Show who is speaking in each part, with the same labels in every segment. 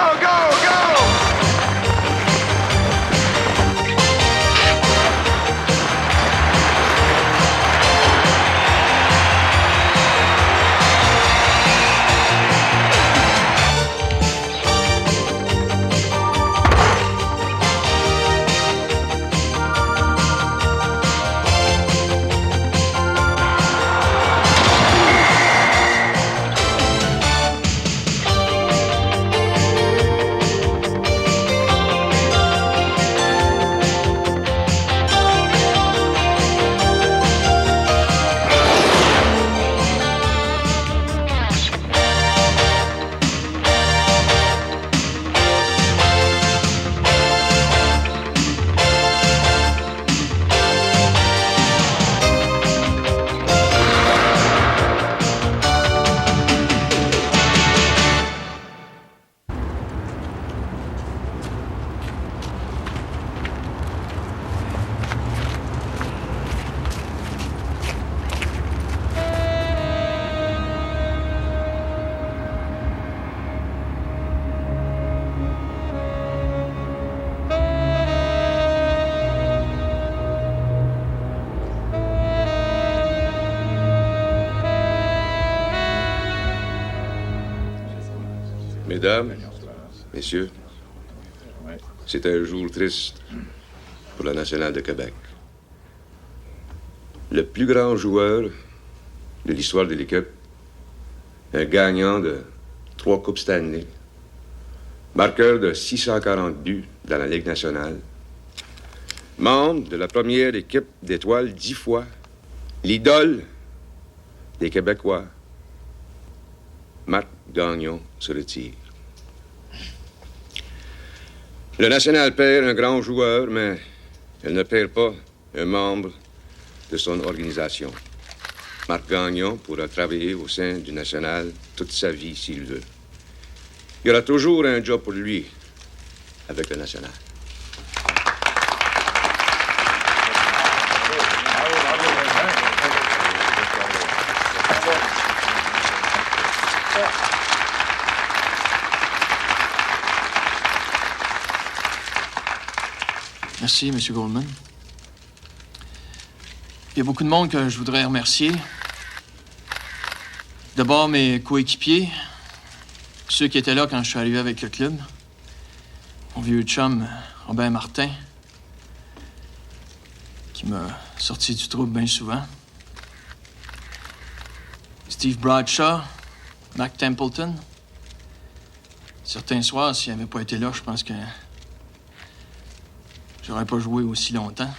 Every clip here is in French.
Speaker 1: go, go, go!
Speaker 2: Mesdames, messieurs, c'est un jour triste pour la nationale de Québec. Le plus grand joueur de l'histoire de l'équipe, un gagnant de 3 Coupes Stanley, marqueur de 640 buts dans la Ligue nationale, membre de la première équipe d'étoiles 10 fois, l'idole des Québécois, Marc Gagnon se retire. Le National perd un grand joueur, mais elle ne perd pas un membre de son organisation. Marc Gagnon pourra travailler au sein du National toute sa vie s'il veut. Il y aura toujours un job pour lui avec le National.
Speaker 3: Merci, M. Goldman. Il y a beaucoup de monde que je voudrais remercier. D'abord, mes coéquipiers, ceux qui étaient là quand je suis arrivé avec le club. Mon vieux chum, Robert Martin, qui m'a sorti du trouble bien souvent. Steve Bradshaw, Mac Templeton. Certains soirs, s'il n'avait pas été là, je pense que j'aurais pas joué aussi longtemps.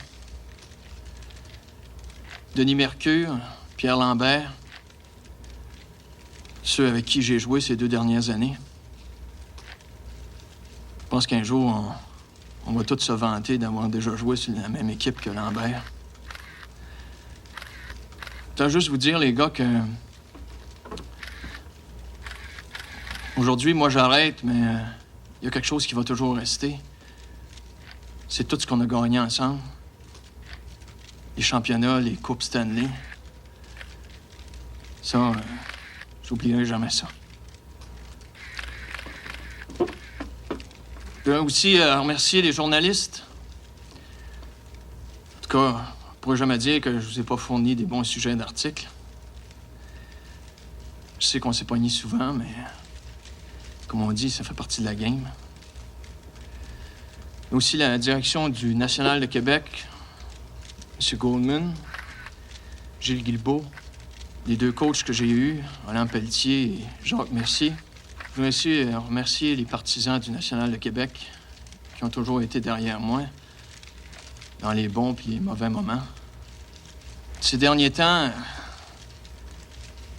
Speaker 3: Denis Mercure, Pierre Lambert, ceux avec qui j'ai joué ces 2 dernières années. Je pense qu'un jour, on va tous se vanter d'avoir déjà joué sur la même équipe que Lambert. Je veux juste vous dire, les gars, que aujourd'hui, moi, j'arrête, mais il y a quelque chose qui va toujours rester. C'est tout ce qu'on a gagné ensemble. Les championnats, les Coupes Stanley. Ça, j'oublierai jamais ça. Je veux aussi remercier les journalistes. En tout cas, on ne pourrait jamais dire que je vous ai pas fourni des bons sujets d'articles. Je sais qu'on s'est pogné souvent, mais comme on dit, ça fait partie de la game. Et aussi la direction du National de Québec, M. Goldman, Gilles Guilbeault, les 2 coachs que j'ai eus, Alain Pelletier et Jacques Mercier. Je voudrais aussi remercier les partisans du National de Québec qui ont toujours été derrière moi dans les bons et les mauvais moments. Ces derniers temps,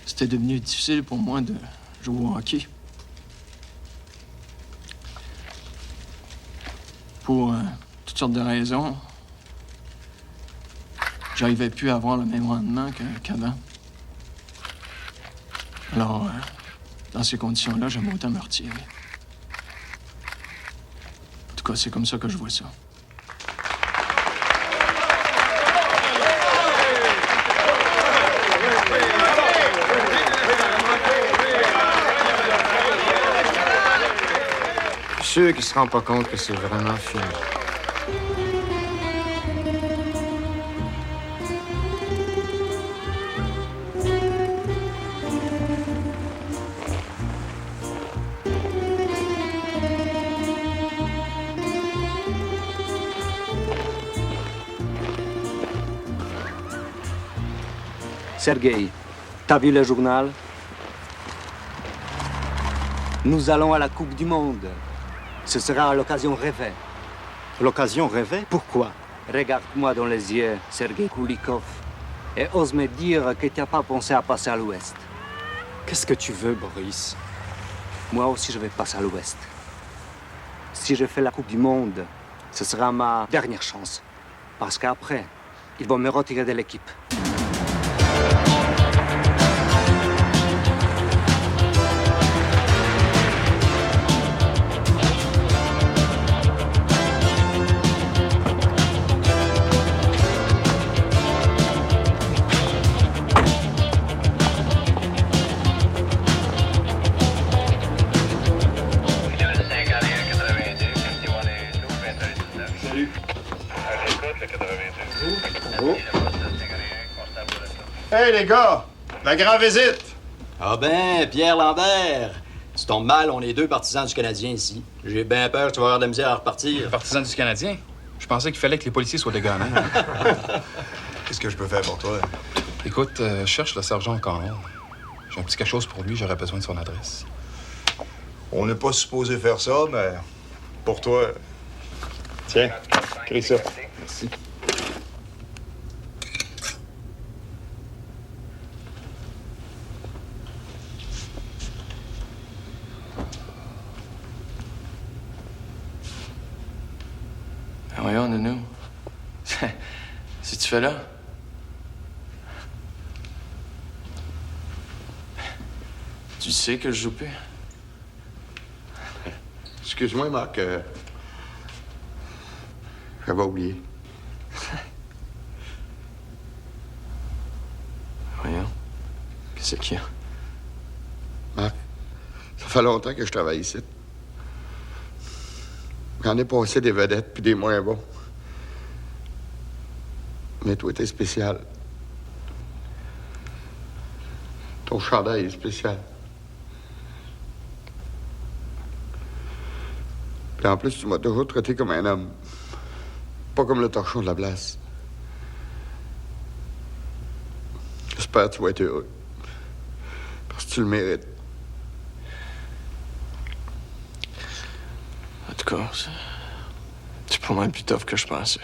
Speaker 3: c'était devenu difficile pour moi de jouer au hockey. Pour toutes sortes de raisons, j'arrivais plus à avoir le même rendement qu'avant. Alors, dans ces conditions-là, j'aime autant me retirer. En tout cas, c'est comme ça que je vois ça.
Speaker 1: sûr qu'il se rend pas compte que c'est vraiment fini.
Speaker 4: Sergueï, t'as vu le journal? Nous allons à la Coupe du Monde. Ce sera l'occasion rêvée.
Speaker 1: L'occasion rêvée? Pourquoi?
Speaker 4: Regarde-moi dans les yeux, Sergueï Koulikov, et ose me dire que t'as pas pensé à passer à l'Ouest.
Speaker 1: Qu'est-ce que tu veux, Boris?
Speaker 4: Moi aussi, je vais passer à l'Ouest. Si je fais la Coupe du Monde, ce sera ma dernière chance. Parce qu'après, ils vont me retirer de l'équipe.
Speaker 5: Hey les gars, la grande visite!
Speaker 6: Ah ben, Pierre Lambert! Tu tombes mal, on est deux partisans du Canadien ici. J'ai bien peur que tu vas avoir de la misère à repartir.
Speaker 7: Partisan du Canadien? Je pensais qu'il fallait que les policiers soient des gagnants.
Speaker 5: Qu'est-ce que je peux faire pour toi?
Speaker 7: Écoute, je cherche le sergent Canon. J'ai un petit quelque chose pour lui, j'aurais besoin de son adresse.
Speaker 5: On n'est pas supposé faire ça, mais pour toi... Tiens, écris ça.
Speaker 7: Merci.
Speaker 3: Voyons, Nounou. Si tu fais là? Tu sais que je joue plus?
Speaker 5: Excuse-moi, Marc. J'avais oublié.
Speaker 3: Voyons. Qu'est-ce qu'il y a?
Speaker 5: Marc, ça fait longtemps que je travaille ici. J'en ai passé des vedettes puis des moins bons. Mais toi, t'es spécial. Ton chandail est spécial. Puis en plus, tu m'as toujours traité comme un homme. Pas comme le torchon de la place. J'espère que tu vas être heureux. Parce que tu le mérites.
Speaker 3: En tout cas, c'est pas mal plus tough que je pensais.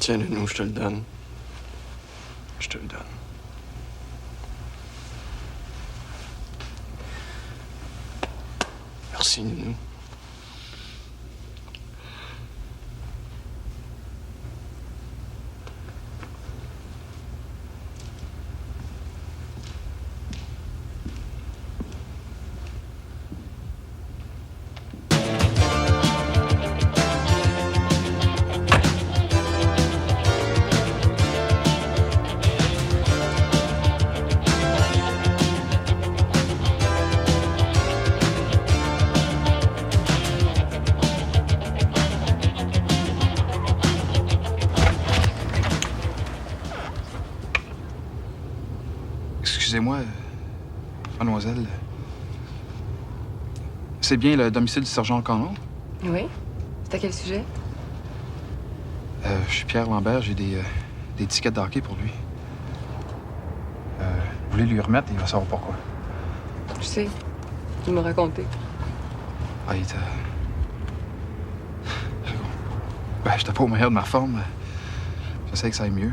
Speaker 3: Tiens, Nounou, je te le donne. Je te le donne. Merci, Nounou.
Speaker 7: Excusez-moi, mademoiselle. C'est bien le domicile du sergent Canon?
Speaker 8: Oui? C'est à quel sujet?
Speaker 7: Je suis Pierre Lambert, j'ai des tickets de hockey pour lui. Vous voulez lui remettre, il va savoir pourquoi.
Speaker 8: Je sais. Tu m'as raconté.
Speaker 7: Ah, il était... Ben, j'étais pas au meilleur de ma forme. J'essaie que ça aille mieux.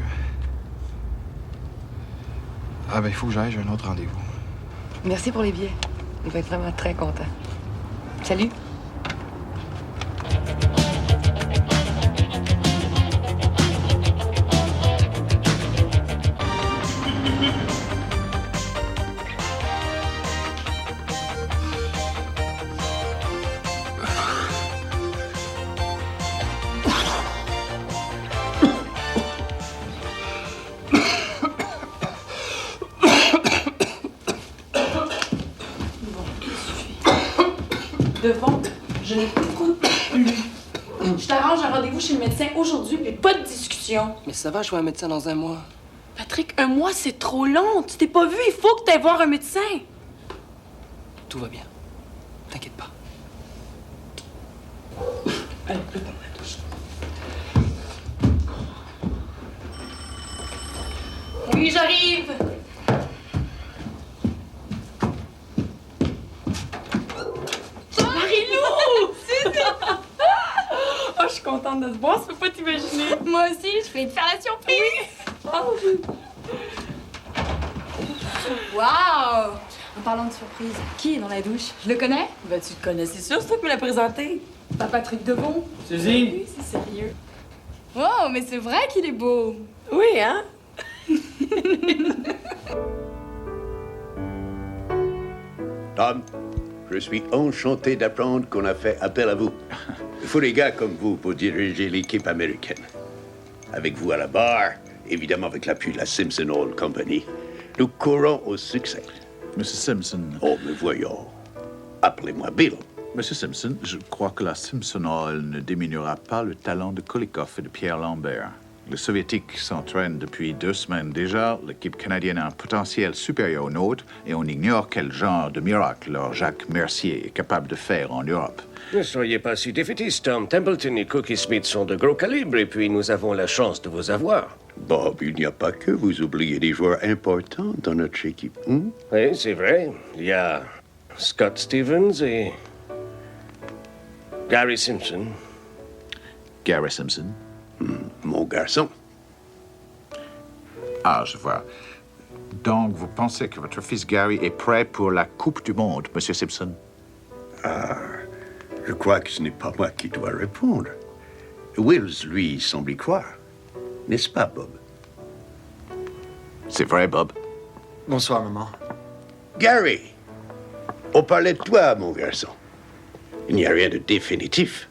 Speaker 7: Ah, ben, il faut que j'aille, j'ai un autre rendez-vous.
Speaker 8: Merci pour les billets. Il va être vraiment très content. Salut.
Speaker 9: j'arrange un rendez-vous chez le médecin aujourd'hui, puis pas de discussion.
Speaker 10: Mais ça va, je vois un médecin dans un mois.
Speaker 9: Patrick, un mois, c'est trop long. Tu t'es pas vu, il faut que tu ailles voir un médecin.
Speaker 10: Tout va bien. T'inquiète pas.
Speaker 9: Allez, prends la douche. Oui, j'arrive. Marie-Lou! Oh, je suis contente de te voir, tu peux pas t'imaginer.
Speaker 11: Moi aussi, je voulais te faire la surprise. Wow! En parlant de surprise, qui est dans la douche? Je le connais?
Speaker 9: Ben, tu le connais, c'est sûr, c'est toi qui me l'as présenté. Pas Patrick Devon.
Speaker 3: Suzy?
Speaker 9: Oui, c'est sérieux.
Speaker 11: Wow, mais c'est vrai qu'il est beau.
Speaker 9: Oui, hein?
Speaker 12: Tom, je suis enchanté d'apprendre qu'on a fait appel à vous. Il faut des gars comme vous pour diriger l'équipe américaine. Avec vous à la barre, évidemment avec l'appui de la Simpson Oil Company, nous courons au succès.
Speaker 13: Monsieur Simpson.
Speaker 12: Oh, mais voyons. Appelez-moi Bill.
Speaker 13: Monsieur Simpson, je crois que la Simpson Oil ne diminuera pas le talent de Kolikov et de Pierre Lambert. Les Soviétiques s'entraînent depuis 2 semaines déjà. L'équipe canadienne a un potentiel supérieur au nôtre et on ignore quel genre de miracle leur Jacques Mercier est capable de faire en Europe.
Speaker 14: Ne soyez pas si défaitiste, Tom. Templeton et Cookie Smith sont de gros calibre et puis nous avons la chance de vous avoir.
Speaker 12: Bob, il n'y a pas que vous oubliez des joueurs importants dans notre équipe.
Speaker 14: Oui, c'est vrai. Il y a Scott Stevens et Gary Simpson.
Speaker 13: Gary Simpson?
Speaker 12: Mon garçon.
Speaker 13: Ah, je vois. Donc, vous pensez que votre fils Gary est prêt pour la Coupe du Monde, Monsieur Simpson?
Speaker 12: Ah, je crois que ce n'est pas moi qui dois répondre. Wills, lui, semble y croire. N'est-ce pas, Bob?
Speaker 13: C'est vrai, Bob.
Speaker 1: Bonsoir, maman.
Speaker 12: Gary, on parlait de toi, mon garçon. Il n'y a rien de définitif,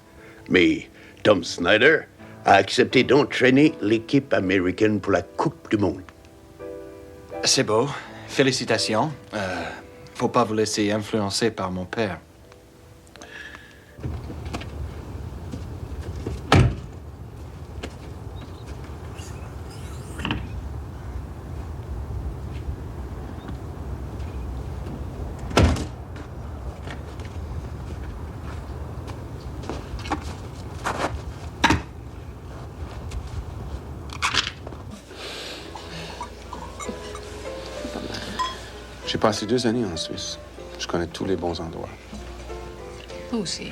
Speaker 12: mais Tom Snyder a accepté d'entraîner l'équipe américaine pour la Coupe du Monde.
Speaker 1: C'est beau. Félicitations. Faut pas vous laisser influencer par mon père.
Speaker 7: J'ai passé 2 années en Suisse. Je connais tous les bons endroits.
Speaker 8: Moi aussi.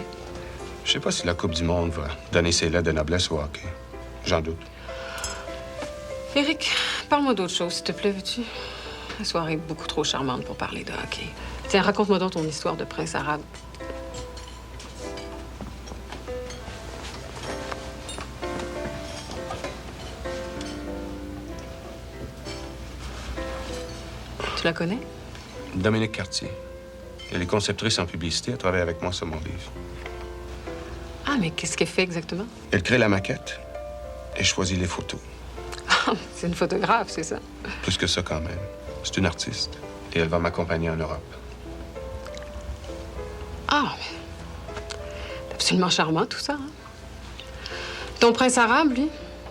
Speaker 7: Je sais pas si la Coupe du Monde va donner ses lettres de noblesse au hockey. J'en doute.
Speaker 8: Éric, parle-moi d'autre chose, s'il te plaît, veux-tu? La soirée est beaucoup trop charmante pour parler de hockey. Tiens, raconte-moi donc ton histoire de prince arabe. Tu la connais?
Speaker 7: Dominique Cartier. Elle est conceptrice en publicité. Elle travaille avec moi sur mon livre.
Speaker 8: Ah, mais qu'est-ce qu'elle fait exactement?
Speaker 7: Elle crée la maquette et choisit les photos.
Speaker 8: Ah, c'est une photographe, c'est ça?
Speaker 7: Plus que ça, quand même. C'est une artiste. Et elle va m'accompagner en Europe.
Speaker 8: Ah, mais... c'est absolument charmant, tout ça, hein? Ton prince arabe, lui?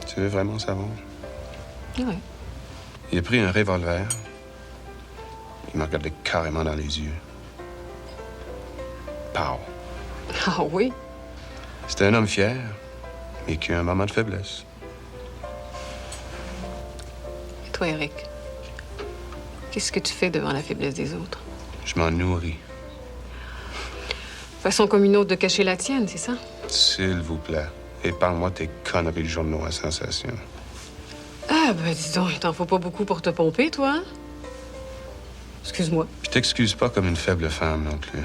Speaker 7: Tu veux vraiment savoir?
Speaker 8: Oui.
Speaker 7: Il a pris un revolver. Il m'a regardé carrément dans les yeux. Pow.
Speaker 8: Ah oui?
Speaker 7: C'était un homme fier, mais qui a un moment de faiblesse.
Speaker 8: Et toi, Éric? Qu'est-ce que tu fais devant la faiblesse des autres?
Speaker 7: Je m'en nourris.
Speaker 8: Façon comme une autre de cacher la tienne, c'est ça?
Speaker 7: S'il vous plaît. Et parle-moi de tes conneries de journaux à sensation.
Speaker 8: Ah, ben dis donc, il t'en faut pas beaucoup pour te pomper, toi, hein? Excuse-moi.
Speaker 7: Je t'excuse pas comme une faible femme non plus.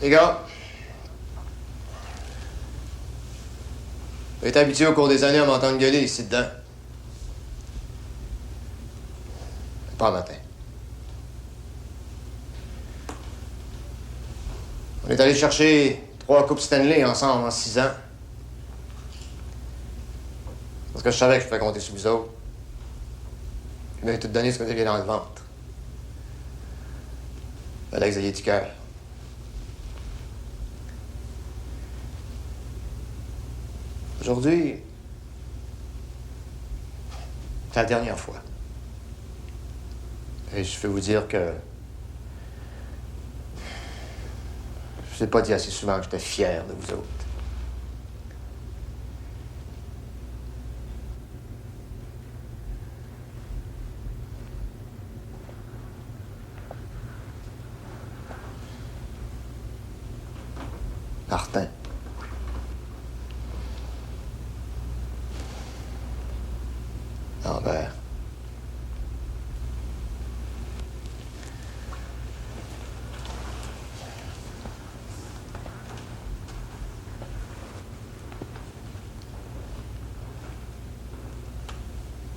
Speaker 15: Les gars, vous êtes habitués au cours des années à m'entendre gueuler ici dedans. Pas le matin. On est allé chercher 3 coupes Stanley ensemble en 6 ans. Parce que je savais que je pouvais compter sur vous autres. Puis m'avez tout donné ce que vous aviez dans le ventre. Fallait que vous ayez du cœur. Aujourd'hui, c'est la dernière fois. Et je peux vous dire que je vous ai pas dit assez souvent que j'étais fier de vous autres. Martin. Lambert.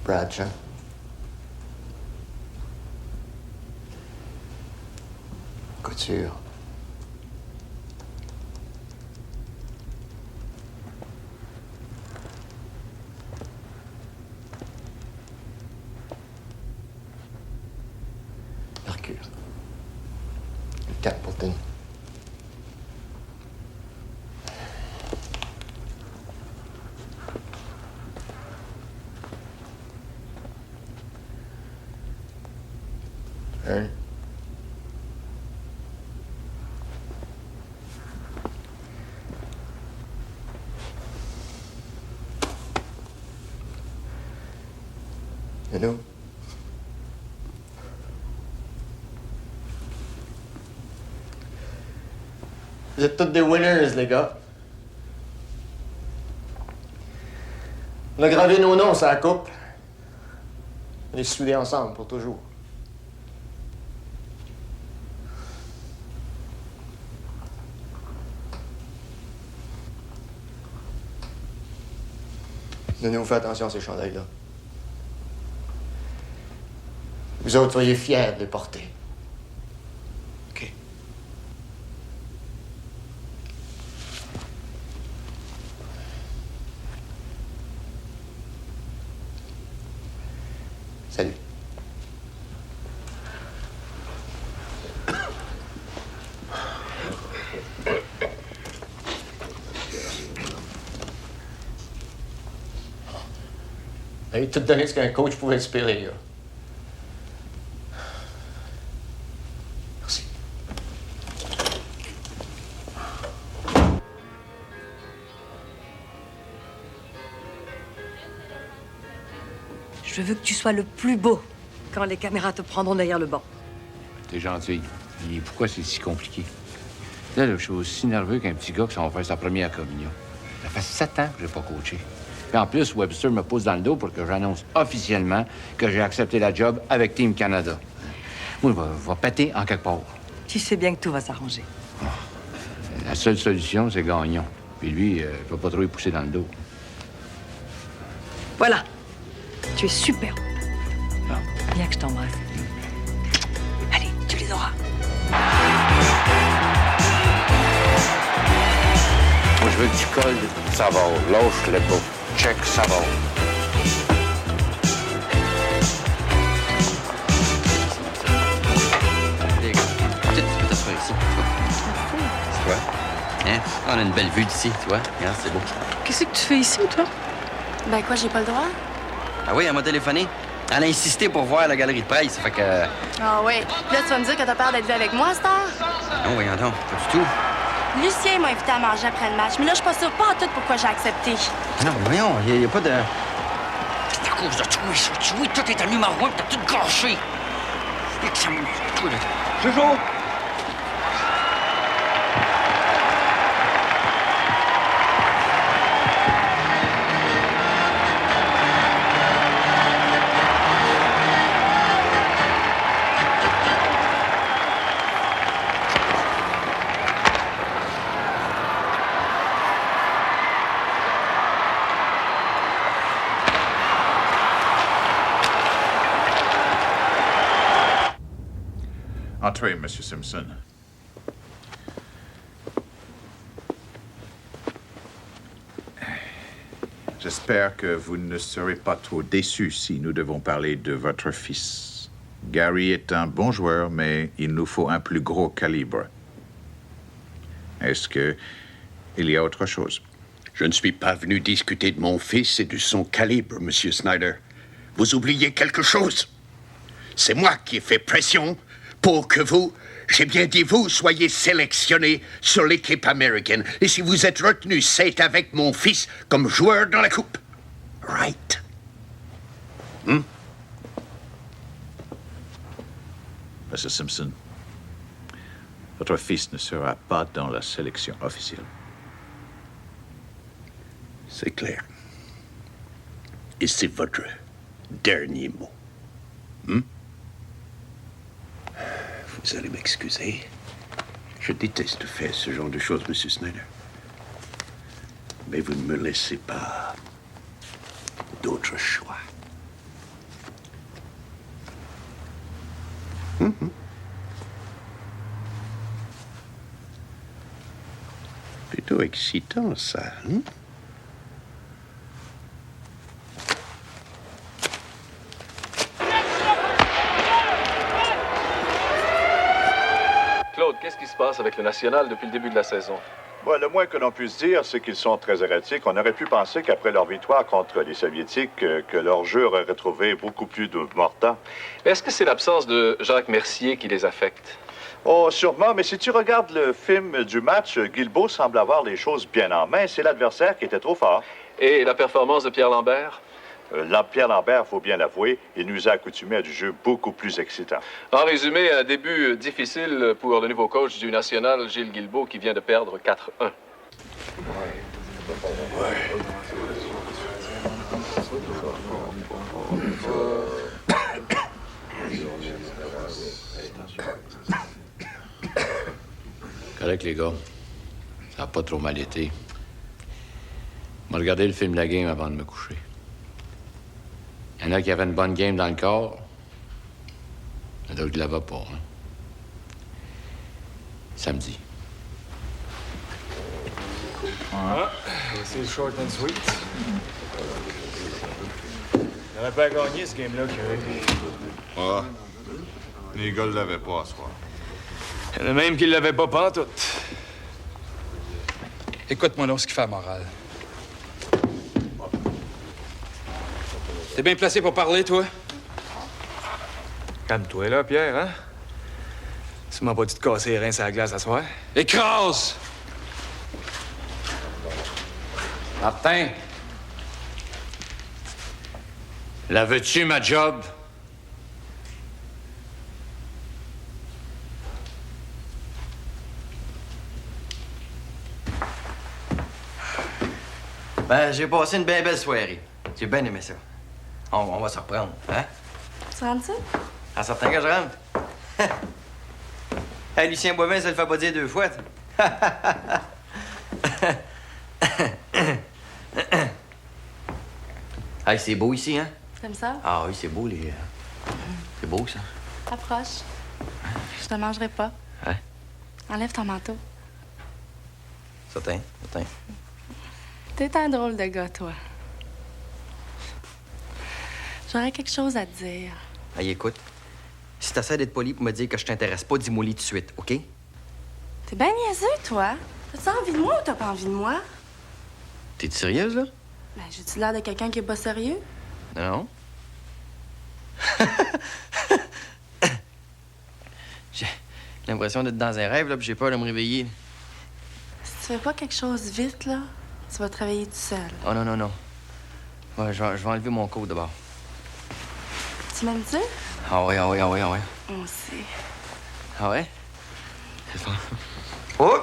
Speaker 15: Bradshaw. Couture. Mercure. Capleton. Hearn. Et nous? Vous êtes tous des winners, les gars. On a gravé nos noms sur la coupe. On est soudés ensemble pour toujours. Donnez-vous fait attention à ces chandails-là. Vous autres, soyez fiers de les porter. OK. Salut. Vous avez tout donné ce qu'un coach pouvait espérer, là. Merci.
Speaker 16: Je veux que tu sois le plus beau quand les caméras te prendront derrière le banc.
Speaker 17: T'es gentil. Et pourquoi c'est si compliqué? Là, je suis aussi nerveux qu'un petit gars qui s'en va faire sa première communion. Ça fait 7 ans que j'ai pas coaché. Puis en plus, Webster me pousse dans le dos pour que j'annonce officiellement que j'ai accepté la job avec Team Canada. Moi, je vais péter en quelque part.
Speaker 16: Tu sais bien que tout va s'arranger.
Speaker 17: La seule solution, c'est Gagnon. Puis lui, je vais pas trop y pousser dans le dos.
Speaker 16: Voilà. Tu es super. Bien que je t'embrasse. Allez, tu les auras.
Speaker 17: Moi, je veux que tu colles, ça va. Lâche le pas. Check, ça va.
Speaker 18: Les gars, peut-être tu peux t'asseoir ici. C'est quoi? Hein? On a une belle vue d'ici, tu vois. Regarde, c'est beau.
Speaker 8: Qu'est-ce que tu fais ici, toi?
Speaker 9: Ben quoi, j'ai pas le droit?
Speaker 18: Ah oui, elle m'a téléphoné. Elle a insisté pour voir la galerie de presse, fait que...
Speaker 9: Ah ouais. Là, tu vas me dire que t'as peur d'être vu avec moi à cette heure?
Speaker 18: Non, voyons donc, pas du tout.
Speaker 9: Lucien m'a invité à manger après le match, mais là, je suis pas sûre pas en tout pourquoi j'ai accepté.
Speaker 18: Non, voyons, il y a pas de... C'est à cause de toi, ça. Tu vois, tout est en numéro 1, t'as tout gâché. Et que ça me... Toi, là... Jojo!
Speaker 13: Entrez, Monsieur Simpson. J'espère que vous ne serez pas trop déçus si nous devons parler de votre fils. Gary est un bon joueur, mais il nous faut un plus gros calibre. Est-ce que il y a autre chose?
Speaker 12: Je ne suis pas venu discuter de mon fils et de son calibre, Monsieur Snyder. Vous oubliez quelque chose. C'est moi qui ai fait pression pour que vous, j'ai bien dit vous, soyez sélectionné sur l'équipe américaine. Et si vous êtes retenu, c'est avec mon fils comme joueur dans la coupe. Right?
Speaker 13: Monsieur Simpson, votre fils ne sera pas dans la sélection officielle.
Speaker 12: C'est clair. Et c'est votre dernier mot. Vous allez m'excuser. Je déteste faire ce genre de choses, Monsieur Snyder. Mais vous ne me laissez pas d'autre choix. Plutôt excitant, ça, hein?
Speaker 19: Claude, qu'est-ce qui se passe avec le National depuis le début de la saison?
Speaker 5: Bon, le moins que l'on puisse dire, c'est qu'ils sont très erratiques. On aurait pu penser qu'après leur victoire contre les Soviétiques, que leur jeu aurait retrouvé beaucoup plus de mordant.
Speaker 19: Est-ce que c'est l'absence de Jacques Mercier qui les affecte?
Speaker 5: Oh, sûrement, mais si tu regardes le film du match, Guilbeault semble avoir les choses bien en main. C'est l'adversaire qui était trop fort.
Speaker 19: Et la performance de Pierre Lambert?
Speaker 5: Pierre Lambert, faut bien l'avouer, il nous a accoutumés à du jeu beaucoup plus excitant.
Speaker 19: En résumé, un début difficile pour le nouveau coach du National, Gilles Guilbeault, qui vient de perdre 4-1.
Speaker 17: Correct, les gars. Ça n'a pas trop mal été. Je vais regarder le film de la game avant de me coucher. Il y en a qui avaient une bonne game dans le corps. Il y en a d'autres qui ne l'avaient pas. Hein. Samedi.
Speaker 20: C'est short and sweet. Il n'aurait pas gagné ce game-là, Curry.
Speaker 5: Les gars ne l'avaient pas à soir.
Speaker 20: Il y en a même qui ne l'avaient pas pantoute. Écoute-moi donc ce qui fait la morale. T'es bien placé pour parler, toi? Calme-toi, là, Pierre, hein? Tu m'as pas dit de casser les reins sur la glace à soir? Écrase!
Speaker 17: Martin! La veux-tu, ma job?
Speaker 18: Ben, j'ai passé une bien belle soirée. J'ai bien aimé ça. On va se reprendre, hein?
Speaker 11: Tu rentres ça?
Speaker 18: En certain que je rentre. Hey, Lucien Boivin, ça le fait pas dire deux fois. Hey, c'est beau ici, hein?
Speaker 11: Comme ça?
Speaker 18: Ah oui, c'est beau, les... C'est beau, ça.
Speaker 11: Approche. Je te mangerai pas.
Speaker 18: Hein?
Speaker 11: Enlève ton manteau.
Speaker 18: Certain.
Speaker 11: T'es un drôle de gars, toi. J'aurais quelque chose à te dire.
Speaker 18: Hey, écoute. Si t'essaies d'être poli pour me dire que je t'intéresse pas, dis-moi tout de suite, OK?
Speaker 11: T'es bien niaiseux, toi. As-tu envie de moi ou t'as pas envie de moi?
Speaker 18: T'es sérieuse, là?
Speaker 11: Ben, j'ai-tu l'air de quelqu'un qui est pas sérieux?
Speaker 18: Non. J'ai l'impression d'être dans un rêve, là, puis j'ai peur de me réveiller.
Speaker 11: Si tu fais pas quelque chose vite, là, tu vas te réveiller tout seul.
Speaker 18: Oh non. Ouais, je vais enlever mon coat d'abord.
Speaker 11: Tu m'aimes-tu?
Speaker 18: Ah ouais.
Speaker 11: On sait.
Speaker 18: Ah ouais? C'est fort. Oh!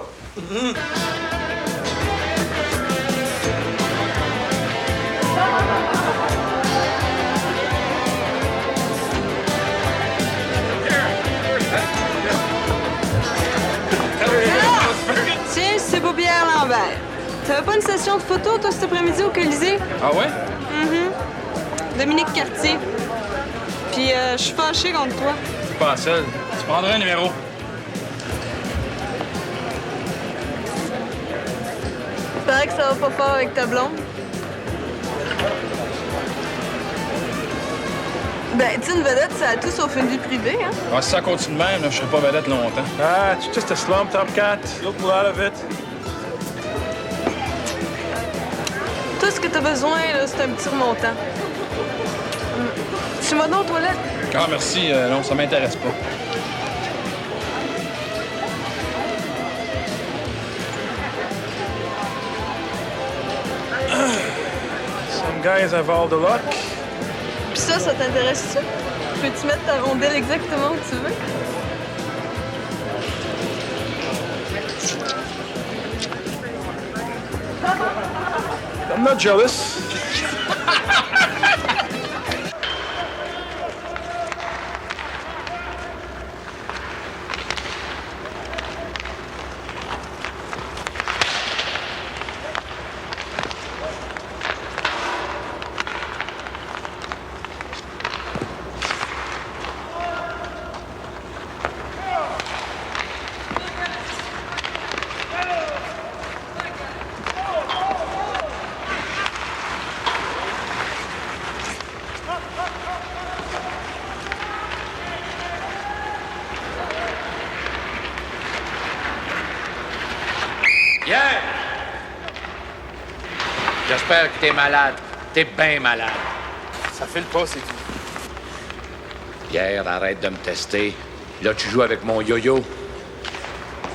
Speaker 8: Tiens, c'est beau Pierre Lambert. T'avais pas une session de photo, toi, cet après-midi au Colisée?
Speaker 20: Ah ouais?
Speaker 8: Dominique Cartier. Puis, je suis fâchée contre toi.
Speaker 20: T'es pas la seule. Tu prendrais un numéro.
Speaker 8: Paraît que ça va pas fort avec ta blonde. Ben, tu sais, une vedette, ça a tout sauf une vie privée, hein?
Speaker 7: Ah, si ça continue de même, là, je serai pas vedette longtemps.
Speaker 20: Ah, it's just a slump, Top Cat. You'll pull out of it.
Speaker 8: Tout ce que t'as besoin, là, c'est un petit remontant. Tu vas dans aux toilettes?
Speaker 7: Ah, merci. Non, ça m'intéresse pas.
Speaker 20: Some guys have all the luck.
Speaker 8: Pis ça t'intéresse-tu? Peux-tu mettre ta rondelle exactement où tu veux?
Speaker 20: I'm not jealous.
Speaker 17: Pierre! J'espère que t'es malade. T'es bien malade.
Speaker 20: Ça file pas, c'est tout.
Speaker 17: Pierre, arrête de me tester. Là, tu joues avec mon yo-yo.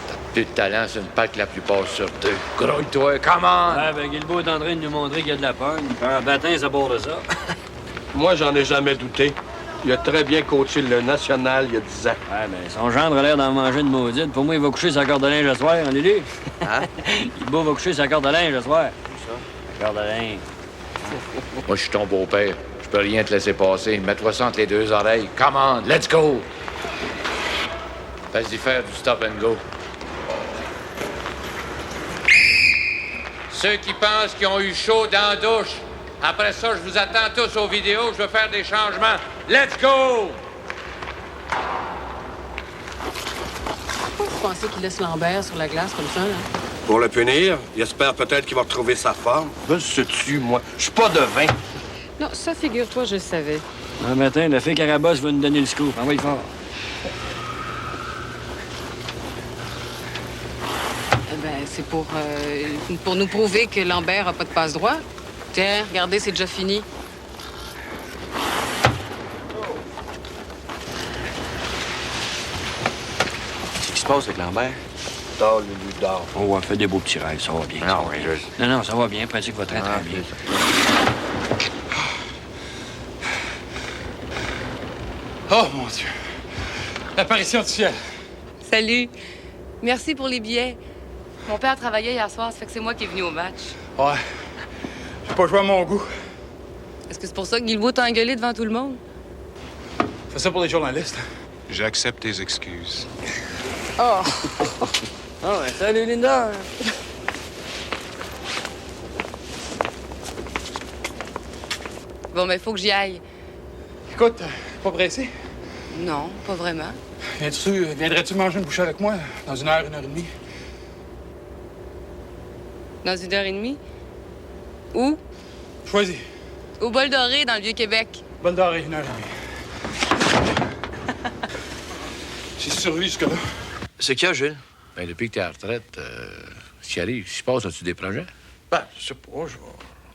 Speaker 17: T'as plus de talent sur une patte la plupart sur deux. Grouille-toi, come on!
Speaker 6: Ah, ben, Guilbeault est en train de nous montrer qu'il y a de la peur. Un bâtin, ça bord de ça.
Speaker 14: Moi, j'en ai jamais douté. Il a très bien coaché le national il y a 10 ans.
Speaker 6: Ouais, ben, son gendre a l'air d'en manger une maudite. Pour moi, il va coucher sa corde de linge ce soir, hein, Lily?
Speaker 14: Hein?
Speaker 6: Guilbeault va coucher sa corde de linge ce soir. C'est ça? La corde de linge.
Speaker 17: Moi, je suis ton beau-père. Je peux rien te laisser passer. Mets-toi ça entre les deux oreilles. Come on, let's go! Vas-y faire du stop and go. Ceux qui pensent qu'ils ont eu chaud dans la douche, après ça, je vous attends tous aux vidéos. Je veux faire des changements. Let's go!
Speaker 8: Pourquoi vous pensez qu'il laisse Lambert sur la glace comme ça, là?
Speaker 14: Pour le punir, il espère peut-être qu'il va retrouver sa forme. Je le sais-tu, moi? Je suis pas devin.
Speaker 8: Non, ça, figure-toi, je le savais.
Speaker 6: Un matin, la fille Carabosse va nous donner le scoop. Envoie-le fort.
Speaker 8: Eh ben, c'est pour nous prouver que Lambert a pas de passe-droit. Tiens, regardez, c'est déjà fini.
Speaker 1: Qu'est-ce qui se passe avec Lambert?
Speaker 14: Dors, Lulu, dors.
Speaker 6: Oh, on fait des beaux petits rêves, ça va bien.
Speaker 1: Non, oui,
Speaker 6: Non, ça va bien. Pratique va très, très bien.
Speaker 20: Oh, mon Dieu. L'apparition du ciel.
Speaker 11: Salut. Merci pour les billets. Mon père travaillait hier soir, ça fait que c'est moi qui est venu au match.
Speaker 20: Ouais. J'ai pas joué à mon goût.
Speaker 11: Est-ce que c'est pour ça que Guilbeault t'a engueulé devant tout le monde?
Speaker 20: Fais ça pour les journalistes.
Speaker 7: J'accepte tes excuses.
Speaker 11: Oh!
Speaker 6: Ah ouais, salut, Linda.
Speaker 11: Bon, mais il faut que j'y aille.
Speaker 20: Écoute, pas pressé?
Speaker 11: Non, pas vraiment.
Speaker 20: Viendrais-tu manger une bouchée avec moi dans 1 heure et demie?
Speaker 11: Dans 1h30? Où?
Speaker 20: Choisis.
Speaker 11: Au Bol Doré, dans le Vieux-Québec.
Speaker 20: Bol Doré, 1 heure et demie. J'ai survécu jusque-là.
Speaker 1: C'est qui, Gilles?
Speaker 17: Ben, depuis que t'es à la retraite, ce qui arrive, se passe, as-tu des projets?
Speaker 1: Ben, je sais pas, je vais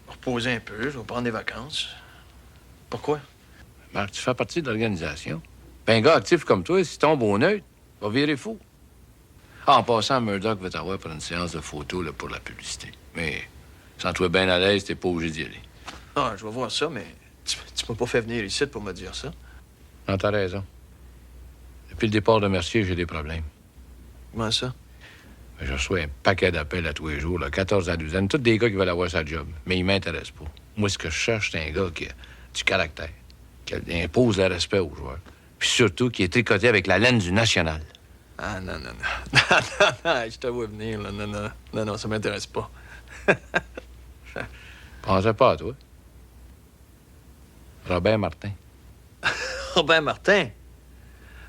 Speaker 1: me reposer un peu, je vais prendre des vacances. Pourquoi?
Speaker 17: Marc, tu fais partie de l'organisation. Ben, un gars actif comme toi, s'il tombe au neutre, va virer fou. Ah, en passant, Murdoch va t'avoir pour une séance de photos là, pour la publicité. Mais, sens-toi bien à l'aise, t'es pas obligé d'y aller.
Speaker 1: Ah, je vais voir ça, mais tu m'as pas fait venir ici pour me dire ça.
Speaker 17: Non, t'as raison. Depuis le départ de Mercier, j'ai des problèmes.
Speaker 1: Comment ça?
Speaker 17: Ben, je reçois un paquet d'appels à tous les jours, là, 14 à la douzaine. Tous des gars qui veulent avoir sa job. Mais ils m'intéressent pas. Moi, ce que je cherche, c'est un gars qui a du caractère, qui impose le respect aux joueurs. Puis surtout, qui est tricoté avec la laine du national.
Speaker 1: Ah, non. Non, je te vois venir, là. Non, ça m'intéresse pas.
Speaker 17: Pensais pas à toi. Robert Martin.
Speaker 1: Robert Martin?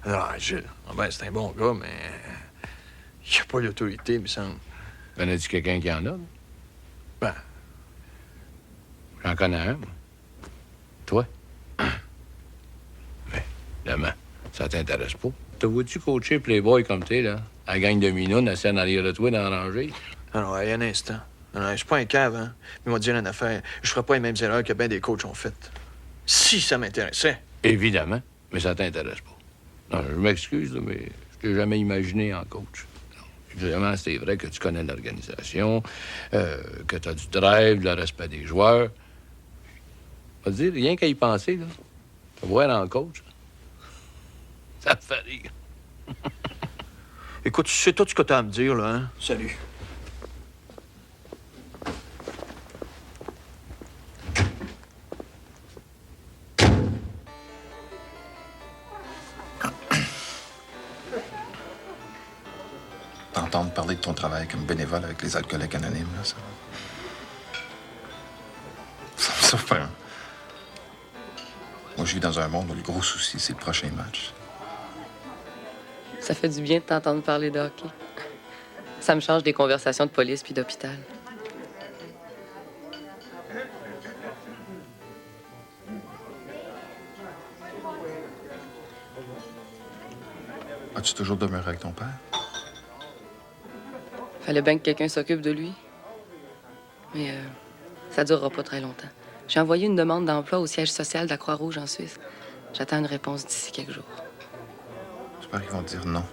Speaker 1: Non, Gilles, Robert, c'est un bon gars, mais il a pas l'autorité, il me semble.
Speaker 17: Connais-tu quelqu'un qui en a?
Speaker 3: Ben.
Speaker 17: J'en connais un, moi. Toi? Mais, évidemment, ça t'intéresse pas. Te vois-tu coacher Playboy comme t'es, là? À la gang de minounes assis en arrière de toi dans la rangée?
Speaker 3: Alors, un instant. Non, je suis pas un cave, hein. Mais moi, dire une affaire, je ferais pas les mêmes erreurs que bien des coachs ont faites. Si ça m'intéressait.
Speaker 17: Évidemment, mais ça t'intéresse pas. Non, je m'excuse, là, mais je t'ai jamais imaginé en coach. Non. Évidemment, c'est vrai que tu connais l'organisation, que tu as du drive, le respect des joueurs. Je vais te dire, rien qu'à y penser, là, te voir en coach, ça me fait rire.
Speaker 3: Écoute, c'est tout ce que t'as à me dire, là, hein?
Speaker 20: Salut.
Speaker 7: T'entendre parler de ton travail comme bénévole avec les alcooliques anonymes, là, ça me surprend. Moi, je vis dans un monde où le gros souci, c'est le prochain match.
Speaker 11: Ça fait du bien de t'entendre parler de hockey. Ça me change des conversations de police puis d'hôpital.
Speaker 7: As-tu toujours demeuré avec ton père?
Speaker 11: Fallait bien que quelqu'un s'occupe de lui. Mais ça durera pas très longtemps. J'ai envoyé une demande d'emploi au siège social de la Croix-Rouge en Suisse. J'attends une réponse d'ici quelques jours.
Speaker 7: J'espère qu'ils vont te dire non.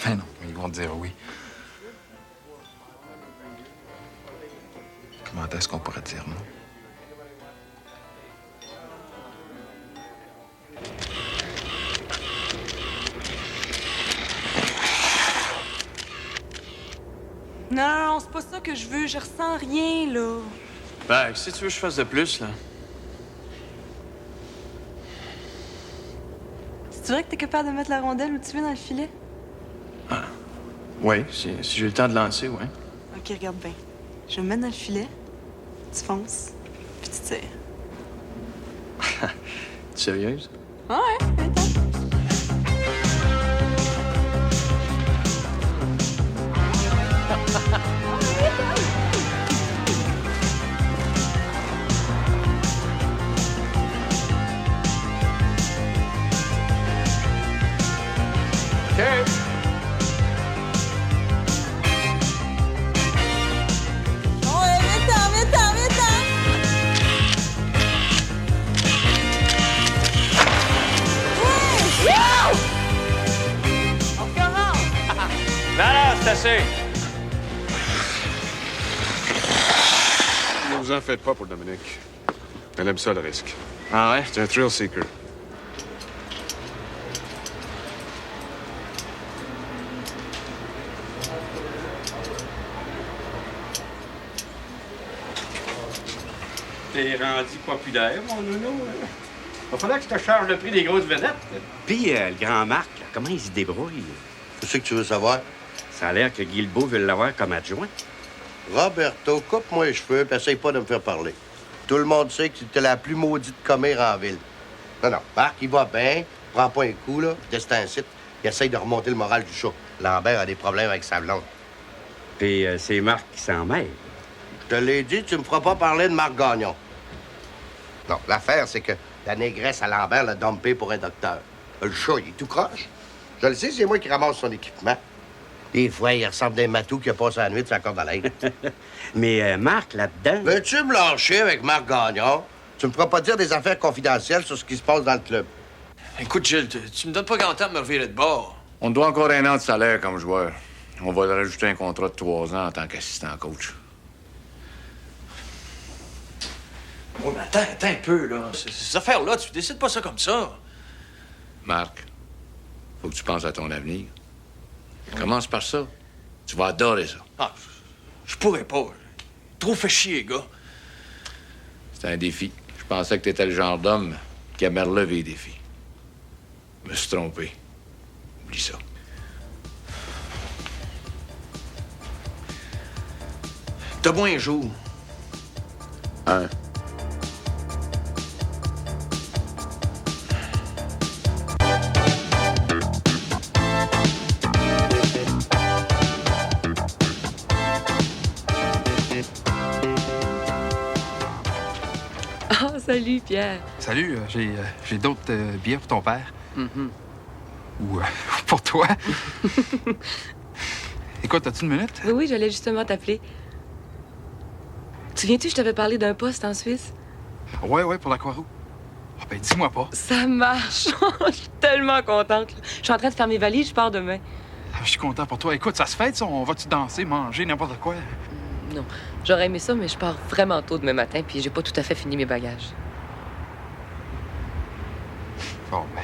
Speaker 7: Ben non, mais ils vont te dire oui. Comment est-ce qu'on pourrait te dire non?
Speaker 9: Non, c'est pas ça que je veux. Je ressens rien, là.
Speaker 3: Ben, si tu veux que je fasse de plus, là.
Speaker 9: C'est vrai que t'es capable de mettre la rondelle où tu veux dans le filet?
Speaker 3: Ah. Oui, si j'ai le temps de lancer, oui.
Speaker 9: OK, regarde bien. Je me mets dans le filet, tu fonces, puis tu tires.
Speaker 3: T'es sérieuse?
Speaker 9: Ouais, attends.
Speaker 20: Assez.
Speaker 2: Ne vous en faites pas pour Dominique. Elle aime ça, le risque.
Speaker 3: Ah ouais?
Speaker 2: C'est un thrill seeker.
Speaker 18: T'es rendu populaire, mon nounou. Il faudrait que je te charge le prix des grosses vedettes. Puis, le grand Marc, là, comment il se débrouille?
Speaker 21: C'est ce que tu veux savoir?
Speaker 18: Ça a l'air que Guilbeault veut l'avoir comme adjoint.
Speaker 21: Roberto, coupe-moi les cheveux puis essaye pas de me faire parler. Tout le monde sait que tu es la plus maudite commère en ville. Non, Marc, il va bien, prends pas un coup, là, puis destin un site, il essaye de remonter le moral du chat. Lambert a des problèmes avec sa blonde.
Speaker 18: Puis c'est Marc qui s'en mêle.
Speaker 21: Je te l'ai dit, tu me feras pas parler de Marc Gagnon. Non, l'affaire, c'est que la négresse à Lambert l'a dumpé pour un docteur. Le chat, il est tout croche. Je le sais, c'est moi qui ramasse son équipement. Des fois, il ressemble à un matou qui a passé la nuit sur la corde à linge.
Speaker 18: Mais Marc, là-dedans...
Speaker 21: Veux-tu me lâcher avec Marc Gagnon? Tu me feras pas dire des affaires confidentielles sur ce qui se passe dans le club.
Speaker 3: Écoute, Gilles, tu me donnes pas grand temps de me revirer de bord.
Speaker 17: On te doit encore 1 an de salaire comme joueur. On va te rajouter un contrat de 3 ans en tant qu'assistant coach.
Speaker 3: Oh, mais attends un peu, là. Ces affaires-là, tu décides pas ça comme ça.
Speaker 17: Marc, faut que tu penses à ton avenir. Commence par ça. Tu vas adorer ça.
Speaker 3: Ah, je pourrais pas. Trop fait chier, gars.
Speaker 17: C'est un défi. Je pensais que t'étais le genre d'homme qui aimait relever les défis. Je me suis trompé. Oublie ça.
Speaker 3: T'as moins un jour.
Speaker 17: Un.
Speaker 11: Ah, salut, Pierre.
Speaker 7: Salut, j'ai d'autres billets pour ton père.
Speaker 11: Mm-hmm.
Speaker 7: Ou pour toi. Écoute, as-tu une minute?
Speaker 11: Oui, j'allais justement t'appeler. Tu souviens-tu, je t'avais parlé d'un poste en Suisse?
Speaker 7: Ouais, pour la Croix-Rouge. Ah, ben, dis-moi pas.
Speaker 11: Ça marche. Je suis tellement contente. Là. Je suis en train de faire mes valises, je pars demain.
Speaker 7: Je suis content pour toi. Écoute, ça se fête, ça. On va-tu danser, manger, n'importe quoi?
Speaker 11: Non. J'aurais aimé ça, mais je pars vraiment tôt demain matin, puis j'ai pas tout à fait fini mes bagages.
Speaker 7: Bon, ben,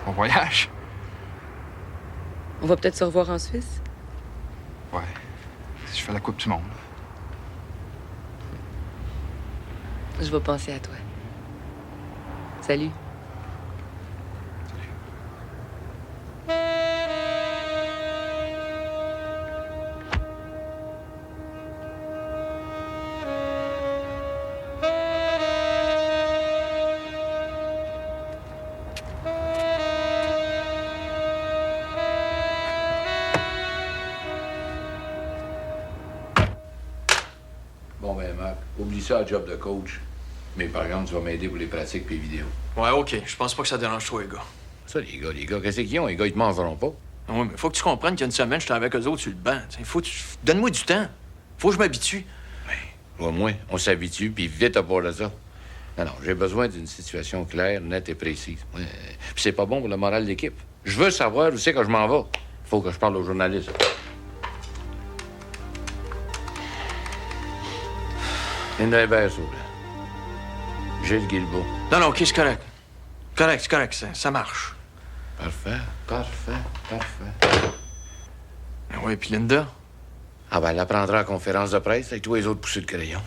Speaker 7: bon voyage.
Speaker 11: On va peut-être se revoir en Suisse?
Speaker 7: Ouais. Si je fais la Coupe du Monde.
Speaker 11: Je vais penser à toi. Salut.
Speaker 17: Bon, ben, Marc, oublie ça, job de coach. Mais par exemple, tu vas m'aider pour les pratiques puis les vidéos.
Speaker 3: Ouais, OK. Je pense pas que ça dérange trop, les gars.
Speaker 17: Ça, les gars, qu'est-ce qu'ils ont? Les gars, ils te mangeront pas.
Speaker 3: Oui, mais faut que tu comprennes qu'il y a une semaine, j'étais avec eux autres sur le banc. Donne-moi du temps. Faut que je m'habitue.
Speaker 17: Au moins, on s'habitue, puis vite à part de ça. Non, j'ai besoin d'une situation claire, nette et précise. Ouais. Puis c'est pas bon pour le moral de l'équipe. Je veux savoir où c'est que je m'en vais. Faut que je parle aux journalistes. Une d'un verre, s'il vous plaît. Gilles Guilbeault.
Speaker 3: Non, OK, c'est correct. C'est correct, ça marche.
Speaker 17: Parfait.
Speaker 3: Oui, puis Linda?
Speaker 17: Ah ben, elle apprendra à la conférence de presse avec tous les autres poussés de crayon.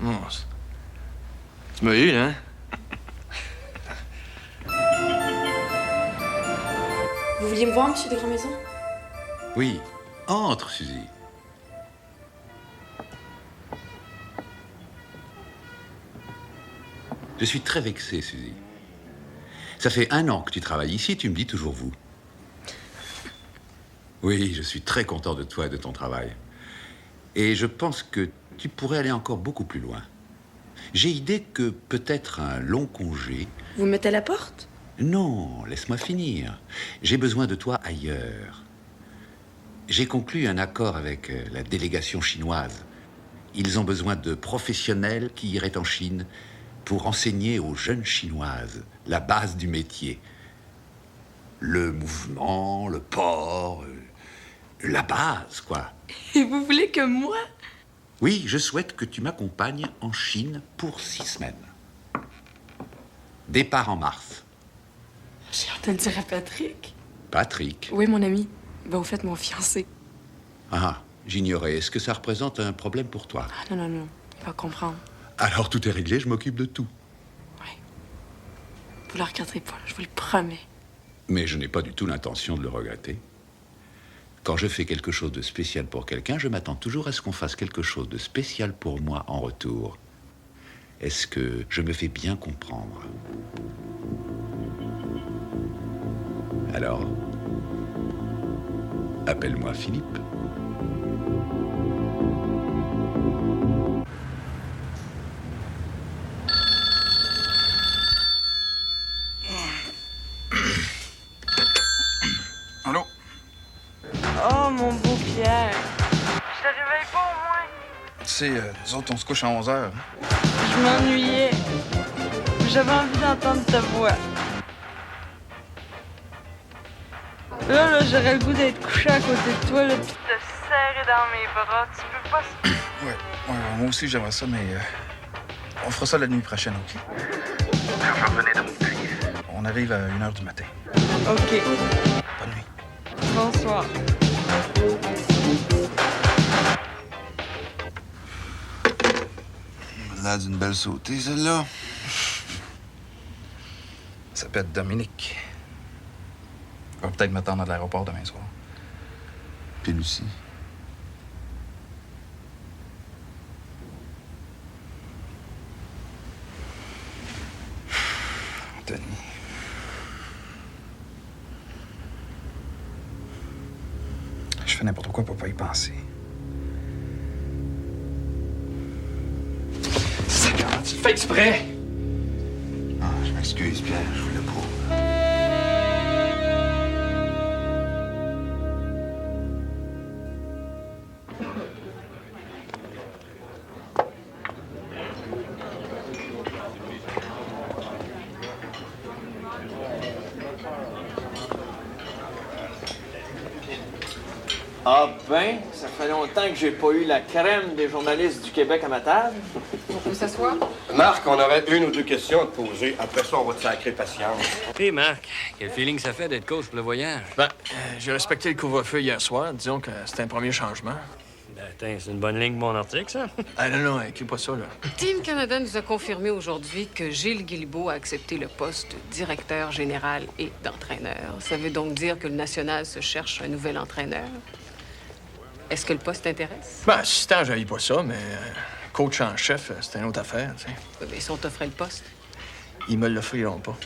Speaker 3: Non, tu m'as eu, hein?
Speaker 9: Vous vouliez me voir, monsieur de Grand-Maison?
Speaker 12: Oui, entre, Suzy. Je suis très vexé, Suzy. Ça fait 1 an que tu travailles ici, tu me dis toujours vous. Oui, je suis très content de toi et de ton travail. Et je pense que tu pourrais aller encore beaucoup plus loin. J'ai idée que peut-être un long congé...
Speaker 9: Vous me mettez à la porte?
Speaker 12: Non, laisse-moi finir. J'ai besoin de toi ailleurs. J'ai conclu un accord avec la délégation chinoise. Ils ont besoin de professionnels qui iraient en Chine pour enseigner aux jeunes Chinoises la base du métier. Le mouvement, le port, la base, quoi.
Speaker 9: Et vous voulez que moi?
Speaker 12: Oui, je souhaite que tu m'accompagnes en Chine pour 6 semaines. Départ en mars.
Speaker 9: J'ai hâte de le dire à Patrick.
Speaker 12: Patrick?
Speaker 9: Oui, mon ami. Ben, vous faites mon fiancé.
Speaker 12: Ah, j'ignorais. Est-ce que ça représente un problème pour toi?
Speaker 9: Ah, non. Il va comprendre.
Speaker 12: Alors tout est réglé, je m'occupe de tout.
Speaker 9: Vous ne le regretterez pas, je vous le promets.
Speaker 12: Mais je n'ai pas du tout l'intention de le regretter. Quand je fais quelque chose de spécial pour quelqu'un, je m'attends toujours à ce qu'on fasse quelque chose de spécial pour moi en retour. Est-ce que je me fais bien comprendre? Alors, appelle-moi Philippe.
Speaker 7: Allô?
Speaker 9: Oh, mon beau Pierre. Je te réveille pas au moins?
Speaker 7: Tu sais, nous autres, on se couche à 11h.
Speaker 9: Je m'ennuyais. J'avais envie d'entendre ta voix. Là, j'aurais le goût d'être couché à côté de toi, là, pis te serrer dans mes bras. Tu peux pas...
Speaker 7: Ouais, moi aussi, j'aimerais ça, mais on fera ça la nuit prochaine, OK?
Speaker 4: Je revenais de Montpellier.
Speaker 7: On arrive à 1h du matin.
Speaker 9: OK.
Speaker 7: Bonne nuit.
Speaker 9: Bonsoir.
Speaker 7: Là, d'une belle sautée, celle-là. Ça s'appelle Dominique. On va peut-être m'attendre à l'aéroport demain soir. Puis Lucie. Denis. Je fais n'importe quoi pour pas y penser.
Speaker 20: Tu le fais exprès!
Speaker 10: Ah, je m'excuse, Pierre, je voulais pas.
Speaker 3: Ah ben, ça fait longtemps que j'ai pas eu la crème des journalistes du Québec à ma table.
Speaker 8: On peut s'asseoir?
Speaker 21: Marc, on aurait une ou deux questions à te poser. Après ça, on va te sacrer patience.
Speaker 18: Hé, Marc, quel feeling ça fait d'être coach pour le voyage?
Speaker 3: Ben, j'ai respecté le couvre-feu hier soir. Disons que c'était un premier changement.
Speaker 18: Ben, attends, c'est une bonne ligne pour mon article, ça?
Speaker 3: Ah non, écris pas ça, là.
Speaker 8: Team Canada nous a confirmé aujourd'hui que Gilles Guilbeault a accepté le poste de directeur général et d'entraîneur. Ça veut donc dire que le National se cherche un nouvel entraîneur. Est-ce que le poste t'intéresse?
Speaker 3: Ben, assistant, j'haïs pas ça, mais coach en chef, c'est une autre affaire, tu sais.
Speaker 8: Mais si on t'offrait le poste?
Speaker 3: Ils me l'offriront pas.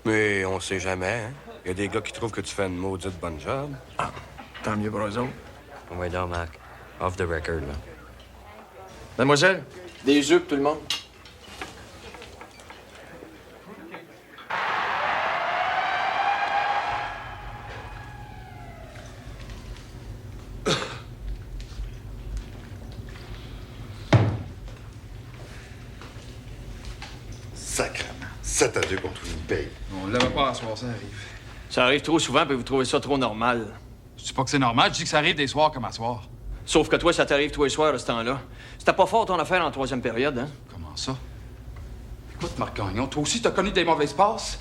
Speaker 14: Mais on sait jamais, hein? Il y a des gars qui trouvent que tu fais une maudite bonne job.
Speaker 3: Ah, tant mieux pour eux autres.
Speaker 18: Ouais, donc, Marc. Off the record, là.
Speaker 3: Mademoiselle, des jupes, tout le monde.
Speaker 10: Sacrement. 7-2 contre Winnipeg.
Speaker 7: On l'avait pas à soir, ça arrive.
Speaker 3: Ça arrive trop souvent, puis vous trouvez ça trop normal.
Speaker 7: Je dis pas que c'est normal, je dis que ça arrive des soirs comme à soir.
Speaker 3: Sauf que toi, ça t'arrive tous les soirs à ce temps-là. C'était pas fort ton affaire en troisième période, hein?
Speaker 7: Comment ça? Écoute, Marc Gagnon, toi aussi, t'as connu des mauvaises passes?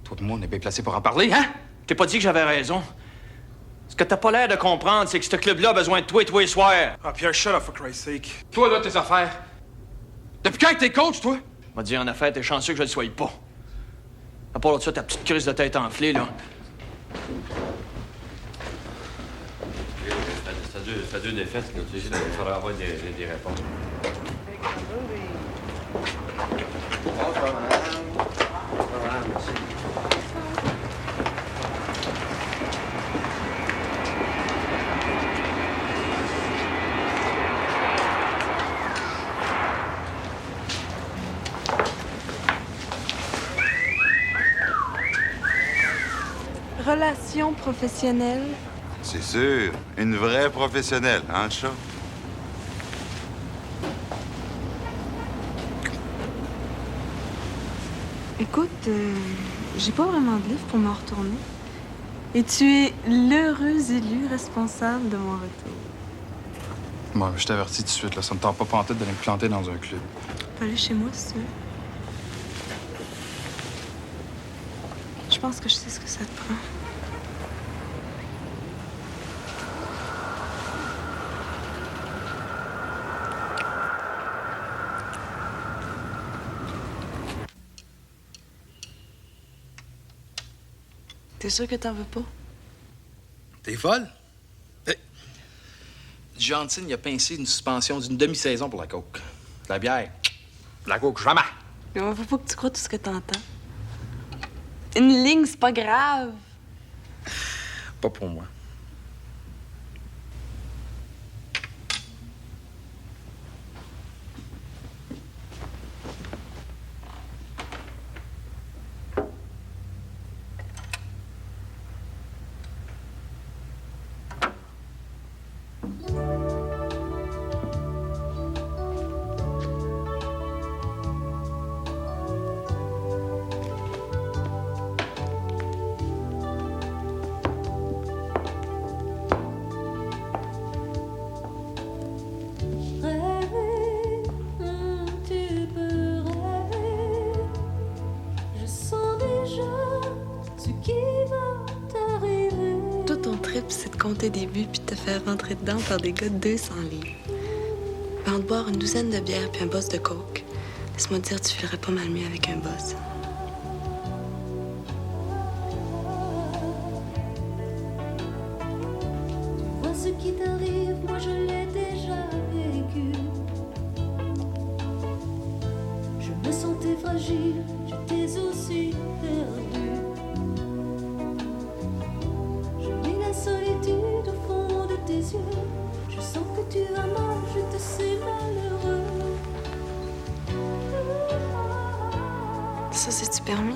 Speaker 7: Toi et moi, on est bien placés pour en parler, hein?
Speaker 3: T'es pas dit que j'avais raison. Ce que t'as pas l'air de comprendre, c'est que ce club-là a besoin de toi et tous les soirs.
Speaker 20: Ah, Pierre, shut up, for Christ's sake.
Speaker 7: Toi, là, tes affaires. Depuis quand t'es coach, toi?
Speaker 3: M'a dit en affaire, t'es chanceux que je le sois pas. À part de ça, ta petite crise de tête enflée, là.
Speaker 17: Ça fait deux défaites, là. Tu sais, il faudra avoir des réponses.
Speaker 9: Relations professionnelles.
Speaker 10: C'est sûr. Une vraie professionnelle, hein, chat?
Speaker 9: Écoute, j'ai pas vraiment de livre pour m'en retourner. Et tu es l'heureux élu responsable de mon retour.
Speaker 7: Moi, je t'avertis tout de suite, là. Ça me tente pas pantoute d'aller me planter dans un club.
Speaker 9: Tu peux aller chez moi, si tu veux. Je pense que je sais ce que ça te prend. T'es sûr que t'en veux pas?
Speaker 7: T'es folle? Johnson, il a pincé une suspension d'une demi-saison pour la coke. De la bière. De la coke, jamais.
Speaker 9: Mais faut pas que tu crois tout ce que t'entends. Une ligne, c'est pas grave.
Speaker 7: Pas pour moi.
Speaker 9: Des buts puis te faire rentrer dedans par des gars de 200 livres. Avant de boire une douzaine de bières puis un boss de coke, laisse-moi te dire, tu filerais pas mal mieux avec un boss.
Speaker 22: Tu vois ce qui t'arrive, moi je l'ai déjà vécu. Je me sentais fragile, j'étais aussi perdue. Solitude au fond de tes yeux, je sens que tu vas mal, je te sais malheureux.
Speaker 9: Ça, c'est-tu permis?